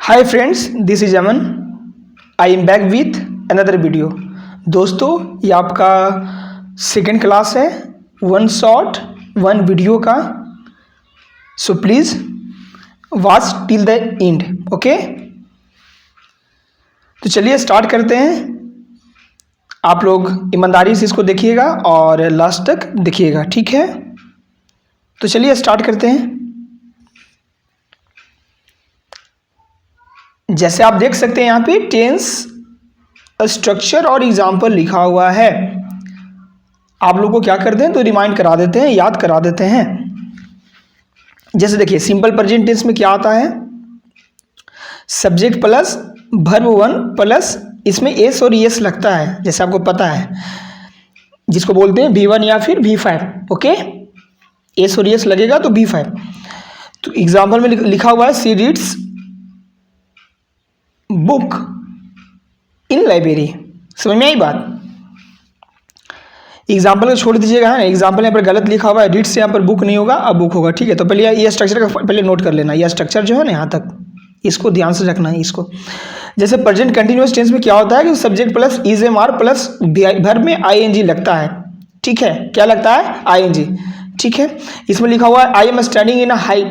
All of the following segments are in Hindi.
Hi friends, this is Aman. I am back with another video. दोस्तों, ये आपका सेकेंड क्लास है, वन शॉट वन वीडियो का। So please watch till the end, okay. तो चलिए स्टार्ट करते हैं। आप लोग ईमानदारी से इसको देखिएगा और लास्ट तक देखिएगा, ठीक है। तो चलिए स्टार्ट करते हैं। जैसे आप देख सकते हैं यहाँ पे टेंस स्ट्रक्चर और एग्जाम्पल लिखा हुआ है। आप लोगों को क्या करते हैं तो रिमाइंड करा देते हैं, याद करा देते हैं। जैसे देखिए सिंपल प्रेजेंट टेंस में क्या आता है, subject plus verb one plus इसमें एस और एस लगता है, जैसे आपको पता है, जिसको बोलते हैं V1 या फिर V5, ओके। एस और एस लगेगा तो V5। तो एग्जाम्पल में लिखा हुआ है सी रीड्स बुक इन लाइब्रेरी। समझ में आई बात। एग्जाम्पल को छोड़ दीजिएगा, है ना। एग्जाम्पल यहाँ पर गलत लिखा हुआ है, रीड से यहाँ पर बुक नहीं होगा, अब बुक होगा, ठीक है। तो पहले ये स्ट्रक्चर का पहले नोट कर लेना। यह स्ट्रक्चर जो है ना यहाँ तक, इसको ध्यान से रखना है इसको। जैसे प्रेजेंट कंटिन्यूअस टेंस में क्या होता है कि subject plus is am are plus verb में ING लगता है, ठीक है। क्या लगता है? ING, ठीक है। इसमें लिखा हुआ है I am studying in a high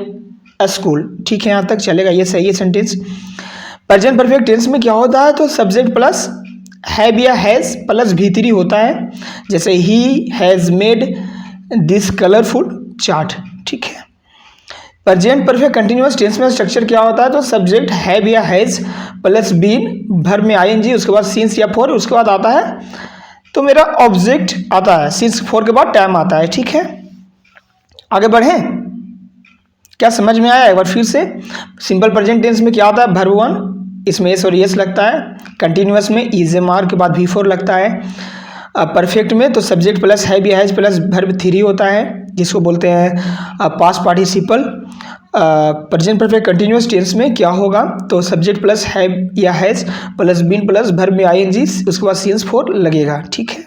school, ठीक है। यहाँ तक चलेगा, ये सही है सेंटेंस। प्रेजेंट परफेक्ट टेंस में क्या होता है तो सब्जेक्ट प्लस हैव या हैज़ प्लस V3 होता है। जैसे he has made this colourful chart, ठीक है। प्रेजेंट परफेक्ट कंटिन्यूअस टेंस में स्ट्रक्चर क्या होता है तो सब्जेक्ट हैव या हैज़ प्लस बीन, वर्ब में ING, उसके बाद सिंस या फॉर, उसके बाद आता है तो मेरा ऑब्जेक्ट आता है, सिंस फॉर के बाद टाइम आता है, ठीक है। आगे बढ़ें, क्या समझ में आया? एक बार फिर से। सिंपल प्रेजेंट टेंस में क्या आता है, वर्ब वन, इसमें एस और एस लगता है। कंटिन्यूअस में इज एम आर के बाद V4 लगता है। परफेक्ट में तो सब्जेक्ट प्लस हैव या हैज प्लस वर्ब 3 होता है, जिसको बोलते हैं past participle. Present perfect continuous tense में क्या होगा तो सब्जेक्ट प्लस हैव या has plus been plus verb में ING, उसके बाद सिंस फॉर लगेगा, ठीक है।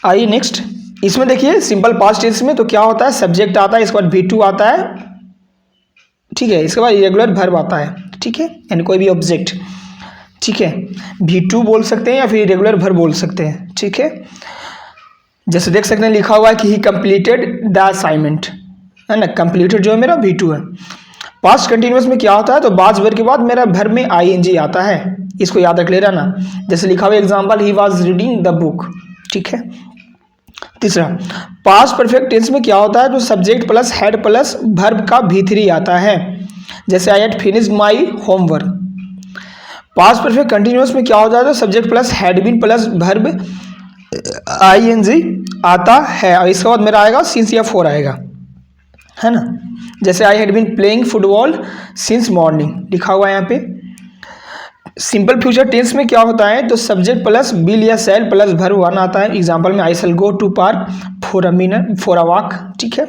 आइए नेक्स्ट। इसमें देखिए सिंपल पास्ट टेंस में तो क्या होता है, सब्जेक्ट आता है, इसके बाद V2 आता है, ठीक है। इसके बाद इरेगुलर वर्ब आता है, ठीक है, यानी कोई भी ऑब्जेक्ट, ठीक है। V2 बोल सकते हैं या फिर इरेगुलर वर्ब बोल सकते हैं, ठीक है। जैसे देख सकते हैं लिखा हुआ है कि ही कंप्लीटेड द असाइनमेंट, है ना। कंप्लीटेड जो है मेरा V2 है। पास्ट कंटिन्यूअस में क्या होता है तो बाज वर्ब के बाद मेरा वर्ब में ING आता है, इसको याद रख लेना ना। जैसे लिखा हुआ example he was reading the book, ठीक है। तीसरा, पास्ट परफेक्ट टेंस में क्या होता है तो subject plus had plus verb का V3 आता है। जैसे I had finished my homework. Past perfect continuous में क्या होता है तो subject plus had been plus verb ING आता है, और इसके बाद मेरा आएगा सिंस या फॉर आएगा, है ना। जैसे I had been playing football since morning लिखा हुआ है यहाँ पे। सिंपल फ्यूचर टेंस में क्या होता है तो सब्जेक्ट प्लस विल या शैल प्लस वर्ब वन आता है। एग्जांपल में I shall go to park for a walk, ठीक है।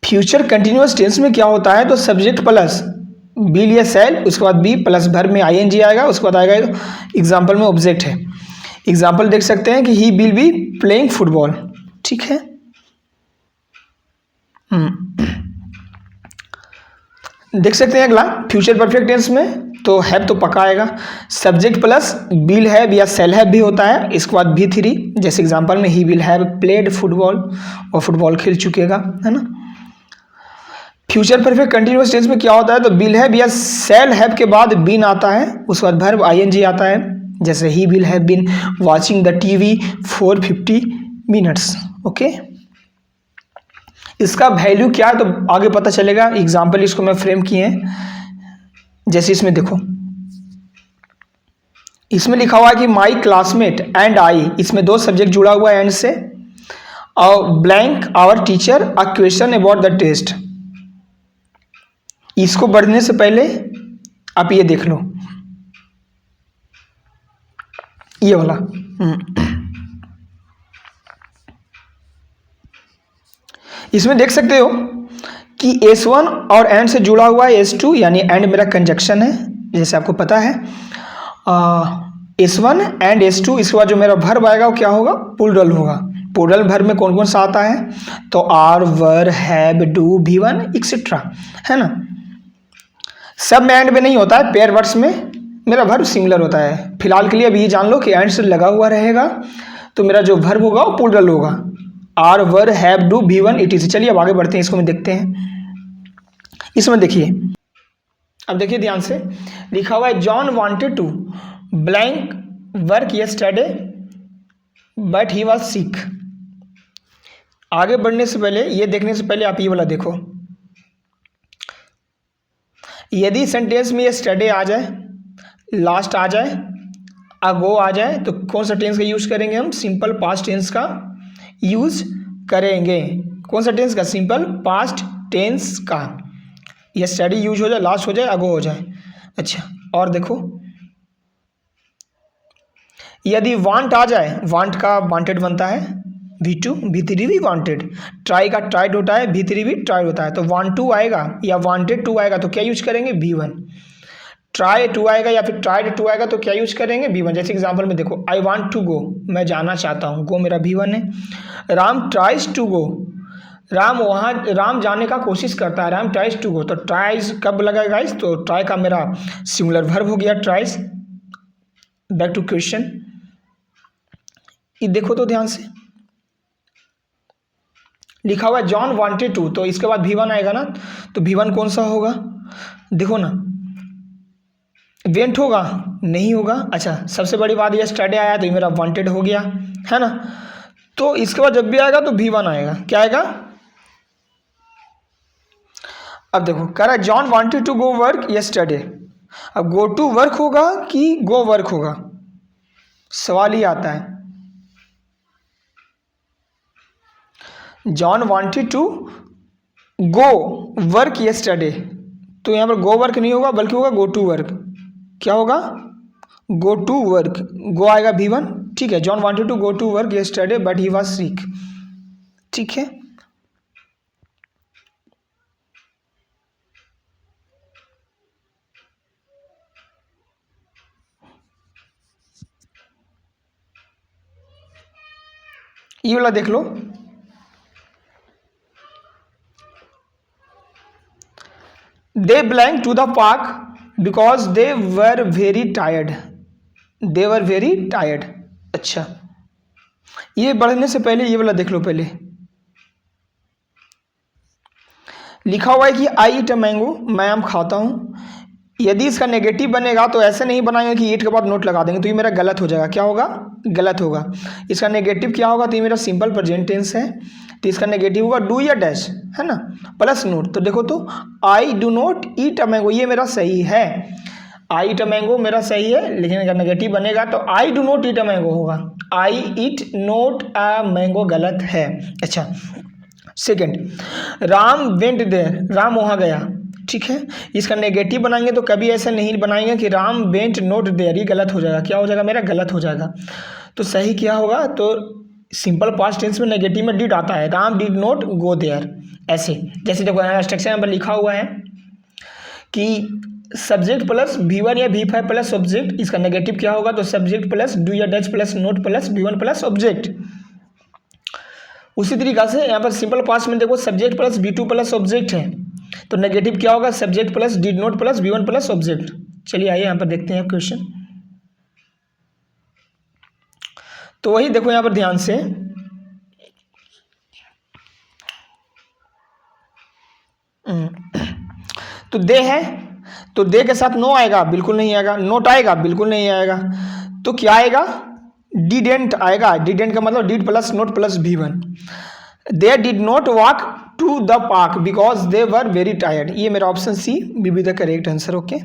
फ्यूचर कंटिन्यूअस टेंस में क्या होता है तो सब्जेक्ट प्लस विल या शैल, उसके बाद बी प्लस वर्ब में ING आएगा, उसके बाद आएगा एग्जांपल में ऑब्जेक्ट है। एग्जांपल देख सकते हैं कि he will be playing football, ठीक है। देख सकते हैं अगला फ्यूचर परफेक्ट टेंस में तो हैव तो पक्का आएगा। सब्जेक्ट प्लस विल हैव या शैल हैव भी होता है, इसके बाद V3। जैसे एग्जांपल में ही विल हैव प्लेड फुटबॉल, और फुटबॉल खेल चुकेगा, है ना। फ्यूचर परफेक्ट कंटिन्यूअस टेंस में क्या होता है तो विल हैव या शैल हैव के बाद बीन आता है, उसके बाद वर्ब ING आता है। जैसे he will have been watching the TV for 50 minutes, okay. इसका वैल्यू क्या है तो आगे पता चलेगा। एग्जाम्पल इसको मैं फ्रेम किए हैं, जैसे इसमें देखो, इसमें लिखा हुआ है कि माई क्लासमेट एंड आई, इसमें दो सब्जेक्ट जुड़ा हुआ है एंड से, और blank our teacher a question about the test. इसको बढ़ने से पहले आप ये देख लो, ये वाला। इसमें देख सकते हो कि S1 और एंड से जुड़ा हुआ है S2, यानी एंड मेरा कंजक्शन है, जैसे आपको पता है। S1 एंड S2, इसके बाद जो मेरा वर्ब आएगा वो क्या होगा, प्लूरल होगा, प्लूरल वर्ब में कौन कौन सा आता है, तो are, were, have, do, be one etcetera, है ना। सब में एंड में नहीं होता है, पेयर वर्ड्स में मेरा वर्ब सिमिलर होता है। फिलहाल के लिए अभी ये जान लो कि एंड से लगा हुआ रहेगा, तो मेरा जो वर्ब होगा वो प्लूरल होगा, are, were, have, do, be one etc। चलिए अब आगे बढ़ते हैं, इसको में देखते हैं। इसमें देखिए, अब देखिए ध्यान से, लिखा हुआ है John wanted to blank work yesterday but he was sick. आगे बढ़ने से पहले, ये देखने से पहले आप ये वाला देखो, यदि सेंटेंस में यस्टरडे आ जाए, लास्ट आ जाए, अगो आ जाए, तो कौन सा टेंस का यूज करेंगे हम, सिंपल पास्ट टेंस का यूज करेंगे। कौन सा टेंस का, सिंपल पास्ट टेंस का। यस्टरडे यूज हो जाए, लास्ट हो जाए, अगो हो जाए। अच्छा, और देखो, यदि वांट आ जाए, वांट का वांटेड बनता है V2, V3 भी वांटेड, ट्राई का ट्राइड होता है, V3 भी ट्राइड होता है, तो वांट टू आएगा या वांटेड टू आएगा तो क्या यूज करेंगे, V1। ट्राई टू आएगा या फिर ट्राइड टू आएगा तो क्या यूज करेंगे, V1। जैसे एग्जांपल में देखो, आई वांट टू गो, मैं जाना चाहता हूँ, गो मेरा V1 है। Ram tries to go, Ram जाने का कोशिश करता है, राम ट्राइज टू गो, तो ट्राइज कब लगेगा गाइस, तो ट्राई का मेरा सिमिलर वर्ब हो गया ट्राइज। बैक टू क्वेश्चन, ये देखो तो ध्यान से, लिखा हुआ है जॉन वांटेड टू, तो इसके बाद V1 आएगा ना, तो V1 कौन सा होगा, देखो ना, वेंट होगा, नहीं होगा। अच्छा, सबसे बड़ी बात ये स्टडी आया तो ये मेरा वांटेड हो गया, है ना। तो इसके बाद जब भी आएगा तो V1 आएगा, क्या आएगा। अब देखो, कह रहा है John wanted to go work yesterday. अब गो टू वर्क होगा कि गो वर्क होगा, सवाल ही आता है। John wanted to go work yesterday, तो यहाँ पर गो वर्क नहीं होगा बल्कि होगा गो टू वर्क। क्या होगा, गो टू वर्क, गो आएगा V1, ठीक है। John wanted to go to work yesterday but he was sick, ठीक है। ये वाला देख लो, they blank to the park because they were very tired, they were very tired. अच्छा, ये बढ़ने से पहले ये वाला देख लो, पहले लिखा हुआ है कि आई ईट अ मैंगो, मैं आम खाता हूँ। यदि इसका नेगेटिव बनेगा तो ऐसे नहीं बनाएंगे कि ईट के बाद नोट लगा देंगे, तो ये मेरा गलत हो जाएगा। क्या होगा, गलत होगा। इसका नेगेटिव क्या होगा, तो ये मेरा सिंपल प्रेजेंट टेंस है, तो इसका नेगेटिव होगा डू या डैश, है ना, प्लस नोट। तो देखो, तो I do not eat a mango, ये मेरा सही है, आई ईट अ मैंगो मेरा सही है, लेकिन अगर नेगेटिव बनेगा तो I do not eat a mango होगा, I eat not a mango गलत है। अच्छा, second, Ram went there, Ram वहाँ गया, ठीक है। इसका नेगेटिव बनाएंगे तो कभी ऐसा नहीं बनाएंगे कि राम वेंट नॉट देयर, ये गलत हो जाएगा। क्या हो जाएगा, मेरा गलत हो जाएगा। तो सही क्या होगा, तो सिंपल पास्ट टेंस में नेगेटिव में डिड आता है, Ram did not go there. ऐसे जैसे देखो स्ट्रक्चर यहाँ पर लिखा हुआ है कि सब्जेक्ट प्लस V1 या V5 प्लस ऑब्जेक्ट, इसका नेगेटिव क्या होगा, तो सब्जेक्ट प्लस डू या dash plus not plus V1 plus object. उसी तरीका से यहाँ पर सिंपल पास्ट में देखो, subject plus V2 plus object है, तो नेगेटिव क्या होगा, subject plus did not plus V1 plus object. चलिए आइए यहाँ पर देखते हैं क्वेश्चन। तो वही देखो यहाँ पर ध्यान से, तो दे है, तो दे के साथ नो आएगा, बिल्कुल नहीं आएगा। नोट आएगा, बिल्कुल नहीं आएगा। तो क्या आएगा, डिडेंट आएगा। डिडेंट का मतलब did plus not plus V1। They did not walk to the park because they were very tired, ये मेरा option C will be the correct answer. Okay,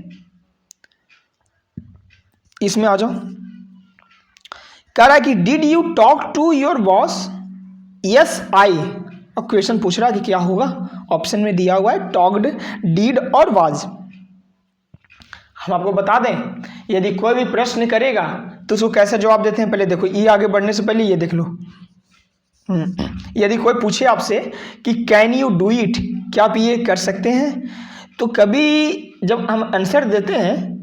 इसमें आ जाओ। कह रहा है कि did you talk to your boss, yes I. अब क्वेश्चन पूछ रहा है कि क्या होगा, ऑप्शन में दिया हुआ है टॉक्ड, डीड और वाज। हम आपको बता दें, यदि कोई भी प्रश्न करेगा तो उसको कैसे जवाब देते हैं, पहले देखो, ये आगे बढ़ने से पहले ये देख लो। यदि कोई पूछे आपसे कि कैन यू डू इट, क्या आप ये कर सकते हैं, तो कभी जब हम आंसर देते हैं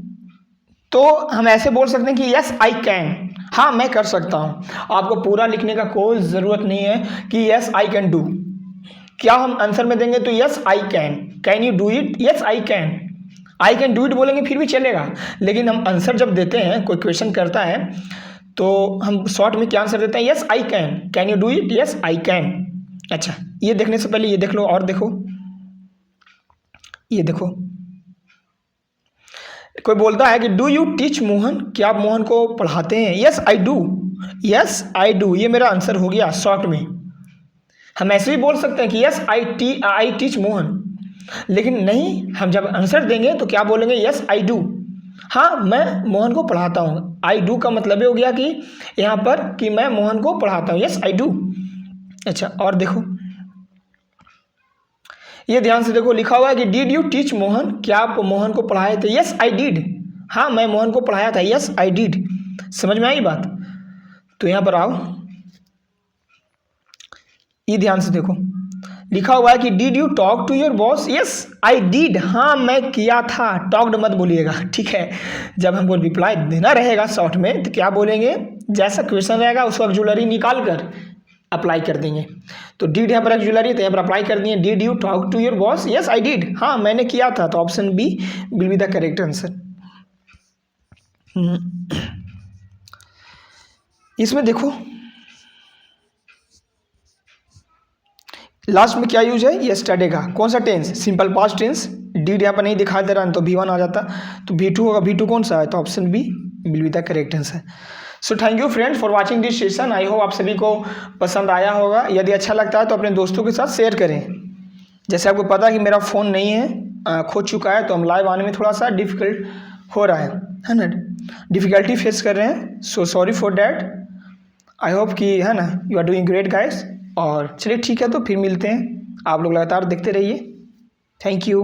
तो हम ऐसे बोल सकते हैं कि यस आई कैन। हाँ मैं कर सकता हूँ। आपको पूरा लिखने का कोई ज़रूरत नहीं है कि यस आई कैन डू। क्या हम आंसर में देंगे तो yes I can you do it, yes I can do it बोलेंगे फिर भी चलेगा, लेकिन हम आंसर जब देते हैं, कोई क्वेश्चन करता है तो हम शॉर्ट में क्या आंसर देते हैं, yes I can you do it, yes I can. अच्छा, ये देखने से पहले ये देख लो, और देखो, ये देखो, कोई बोलता है कि डू यू टीच मोहन, क्या आप मोहन को पढ़ाते हैं, yes I do, yes I do, ये मेरा आंसर हो गया शॉर्ट में। हम ऐसे भी बोल सकते हैं कि यस आई टीच मोहन, लेकिन नहीं, हम जब आंसर देंगे तो क्या बोलेंगे, यस आई डू, हाँ मैं मोहन को पढ़ाता हूँ। आई डू का मतलब ये हो गया कि यहाँ पर कि मैं मोहन को पढ़ाता हूँ, यस आई डू। अच्छा, और देखो, ये ध्यान से देखो, लिखा हुआ है कि डिड यू टीच मोहन, क्या आप मोहन को पढ़ाए थे, यस आई डिड, हाँ मैं मोहन को पढ़ाया था, यस आई डिड। समझ में आई बात? तो यहाँ पर आओ, ये ध्यान से देखो, लिखा हुआ है कि did you talk to your boss, yes I did, हाँ मैं किया था, टॉक्ड मत बोलिएगा, ठीक है। जब हमको रिप्लाई देना रहेगा शॉर्ट में तो क्या बोलेंगे, जैसा क्वेश्चन रहेगा उसको ऑक्सिलरी निकाल कर अप्लाई कर देंगे। तो डिड यहाँ पर ऑक्सिलरी है तो यहाँ पर अप्लाई कर दिए, did you talk to your boss, yes I did, हाँ मैंने किया था, तो option B will be the correct answer. इसमें देखो लास्ट में क्या यूज है, यस्टरडे का, कौन सा tense, simple past tense. Did यहाँ पर नहीं दिखाई दे रहा है तो V1 आ जाता, तो V2 होगा, V2 कौन सा है, तो option B will be the correct answer. So thank you friends for watching this session. I hope आप सभी को पसंद आया होगा। यदि अच्छा लगता है तो अपने दोस्तों के साथ शेयर करें। जैसे आपको पता है कि मेरा फ़ोन नहीं है, खो चुका है, तो हम लाइव आने में थोड़ा सा डिफ़िकल्ट हो रहा है ना, डिफ़िकल्टी फेस कर रहे हैं। So sorry for that. I hope कि है ना you are doing great guys. और चलिए ठीक है, तो फिर मिलते हैं। आप लोग लगातार देखते रहिए। Thank you.